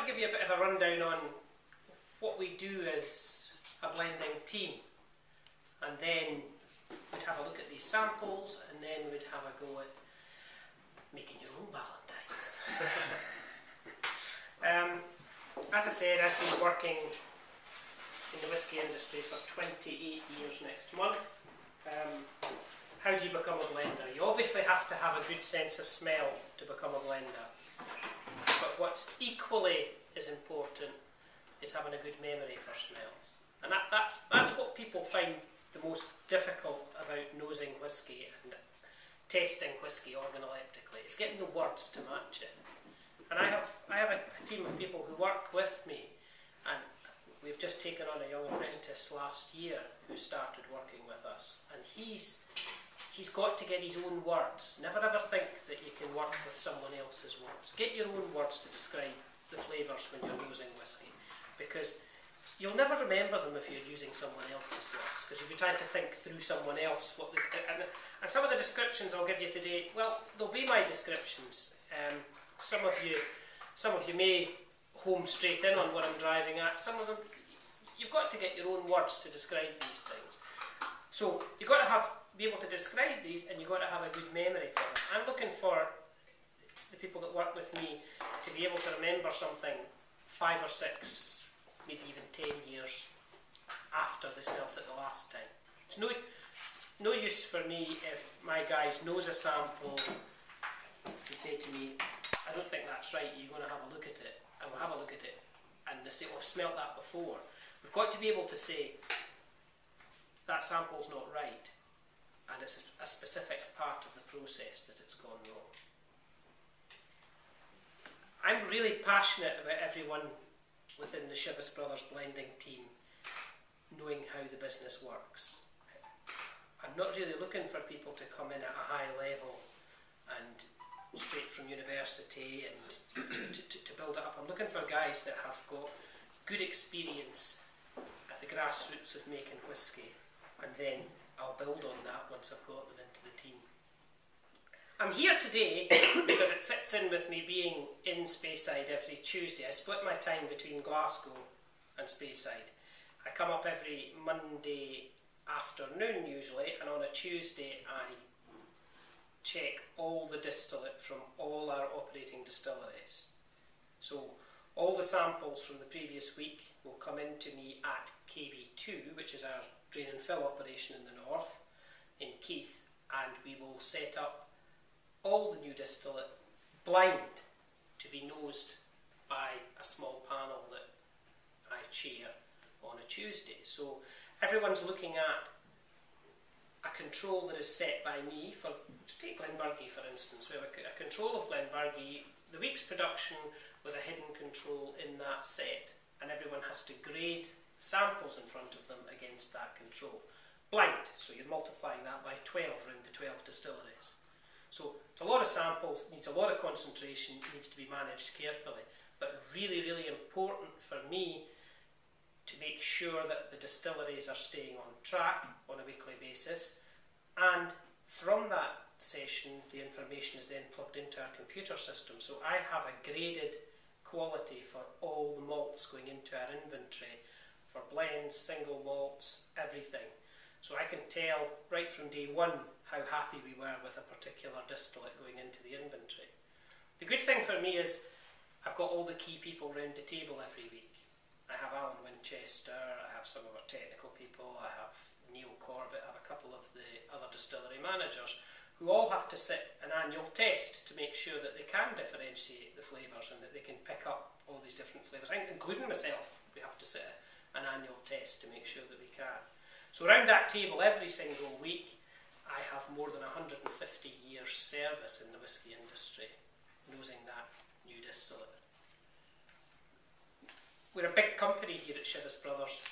to give you a bit of a rundown on what we do as a blending team, and then we'd have a look at these samples, and then we'd have a go at making your own Ballantines. As I said, I've been working in the whisky industry for 28 years next month. How do you become a blender? You obviously have to have a good sense of smell to become a blender. But what's equally as important is having a good memory for smells. And that's what people find the most difficult about nosing whisky and tasting whisky organoleptically. It's getting the words to match it. And I have a team of people who work with me, and we've just taken on a young apprentice last year who started working with us, and he's got to get his own words. Never ever think that you can work with someone else's words. Get your own words to describe the flavours when you're using whisky, because you'll never remember them if you're using someone else's words, because you'll be trying to think through someone else. And some of the descriptions I'll give you today, well, they'll be my descriptions. Some of you may home straight in on what I'm driving at. Some of them, you've got to get your own words to describe these things. So you've got to be able to describe these, and you've got to have a good memory for them. I'm looking for the people that work with me to be able to remember something 5 or 6, maybe even 10 years after they smelt it the last time. It's no use for me if my guys knows a sample, they say to me, I don't think that's right, you're going to have a look at it. And we'll have a look at it, and they say, oh, I've smelt that before. We've got to be able to say, that sample's not right, and it's a specific part of the process that it's gone wrong. I'm really passionate about everyone within the Chivas Brothers blending team knowing how the business works. I'm not really looking for people to come in at a high level and straight from university and to build it up. I'm looking for guys that have got good experience at the grassroots of making whisky, and then I'll build on that once I've got them into the team. I'm here today because it fits in with me being in Speyside every Tuesday. I split my time between Glasgow and Speyside. I come up every Monday afternoon usually, and on a Tuesday I check all the distillate from all our operating distilleries. So all the samples from the previous week will come into me at KB2, which is our drain and fill operation in the north, in Keith, and we will set up all the new distillate blind to be nosed by a small panel that I chair on a Tuesday. So everyone's looking at a control that is set by me. To take Glenburgie for instance, we have a control of Glenburgie, the week's production with a hidden control in that set, and everyone has to grade samples in front of them against that control. Blind, so you're multiplying that by 12 around the 12 distilleries. So it's a lot of samples, needs a lot of concentration, needs to be managed carefully, but really, really important for me to make sure that the distilleries are staying on track on a weekly basis, and from that session the information is then plugged into our computer system. So I have a graded quality for all the malts going into our inventory, for blends, single malts, everything. So I can tell right from day one how happy we were with a particular distillate going into the inventory. The good thing for me is I've got all the key people round the table every week. I have Alan Winchester, I have some of our technical people, I have Neil Corbett, I have a couple of the other distillery managers who all have to sit an annual test to make sure that they can differentiate the flavours and that they can pick up all these different flavours. Including myself, we have to sit an annual test to make sure that we can. So around that table every single week I have more than 150 years service in the whisky industry, nosing that new distillate. We're a big company here at Chivas Brothers,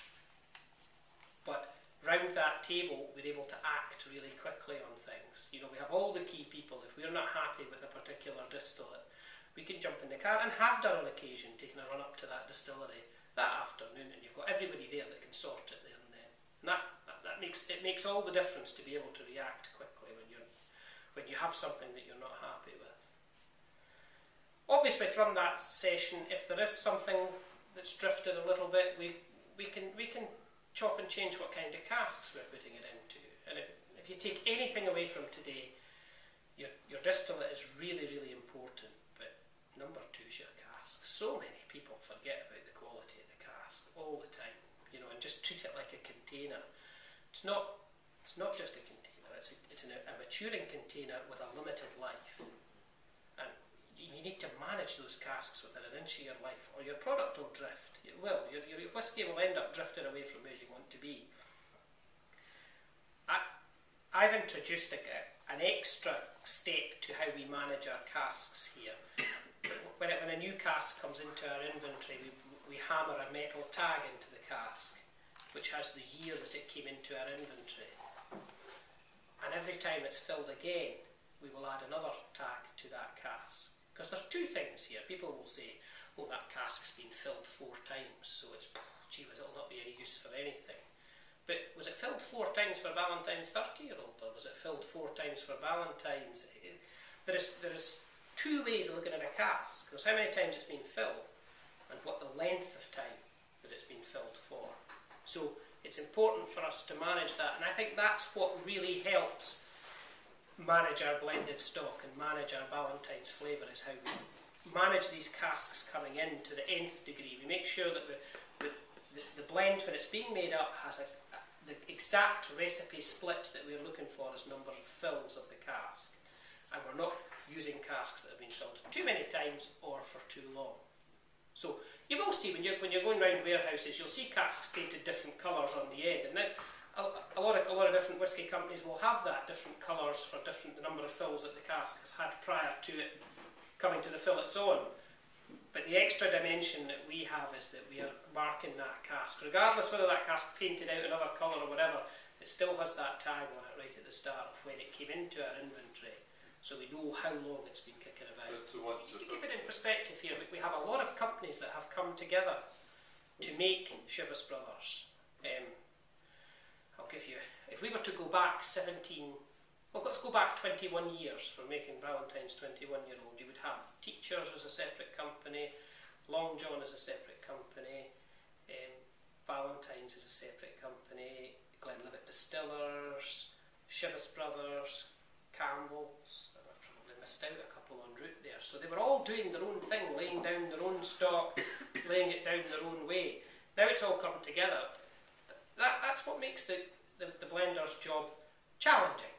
but round that table we're able to act really quickly on things. You know, we have all the key people. If we're not happy with a particular distillate, we can jump in the car, and have done on occasion, taking a run up to that distillery that afternoon, and you've got everybody there that can sort it there and then. And that makes all the difference to be able to react quickly when you have something that you're not happy with. Obviously from that session, if there is something that's drifted a little bit, we can chop and change what kind of casks we're putting it into. And if you take anything away from today, your distillate is really, really important, but number two is your cask. So many people forget about the quality of the cask all the time, you know, and just treat it like a container. It's not just a container, it's a maturing container with a limited life. And you need to manage those casks within an inch of your life, or your product will drift. It will. Your whisky will end up drifting away from where you want to be. I've introduced an extra step to how we manage our casks here. When a new cask comes into our inventory, we hammer a metal tag into the cask, which has the year that it came into our inventory. And every time it's filled again, we will add another tag to that cask. Because there's two things here. People will say, oh, that cask's been filled 4 times, so it's, gee whiz, it'll not be any use for anything. But was it filled 4 times for Ballantine's 30-year-old, or was it filled 4 times for Ballantine's? There is 2 ways of looking at a cask. There's how many times it's been filled, and what the length of time that it's been filled for. So it's important for us to manage that, and I think that's what really helps manage our blended stock and manage our Ballantine's flavour, is how we manage these casks coming in to the nth degree. We make sure that the blend, when it's being made up, has the exact recipe split that we're looking for as number of fills of the cask, and we're not using casks that have been filled too many times or for too long. So you will see when you're going around warehouses, you'll see casks painted different colours on the end, and now a lot of different whisky companies will have that, different colours for the number of fills that the cask has had prior to it coming to the fill it's on. But the extra dimension that we have is that we are marking that cask, regardless whether that cask painted out another colour or whatever, it still has that tag on it right at the start of when it came into our inventory, so we know how long it's been kicking about. So to keep it in perspective here, we have a lot of companies that have come together to make Chivas Brothers. I'll give you, if we were to go back let's go back 21 years for making Ballantines 21-year-old. You would have Teachers as a separate company, Long John as a separate company, Ballantines as a separate company, Glenlivet Distillers, Chivas Brothers, Campbell's, and I've probably missed out a couple en route there. So they were all doing their own thing, laying down their own stock, laying it down their own way. Now it's all come together. That's what makes the blender's job challenging,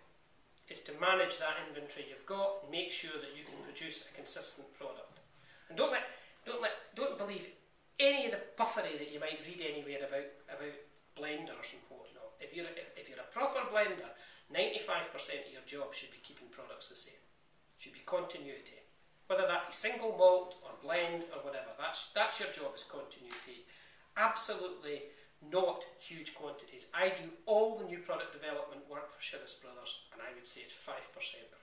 is to manage that inventory you've got and make sure that you can produce a consistent product. And don't believe any of the puffery that you might read anywhere about blenders and whatnot. If you're a proper blender, 95% of your job should be keeping products the same. Should be continuity. Whether that be single malt or blend or whatever, that's your job, is continuity. Absolutely not huge quantities. I do all the new product development work for Chivas Brothers, and I would say it's 5% of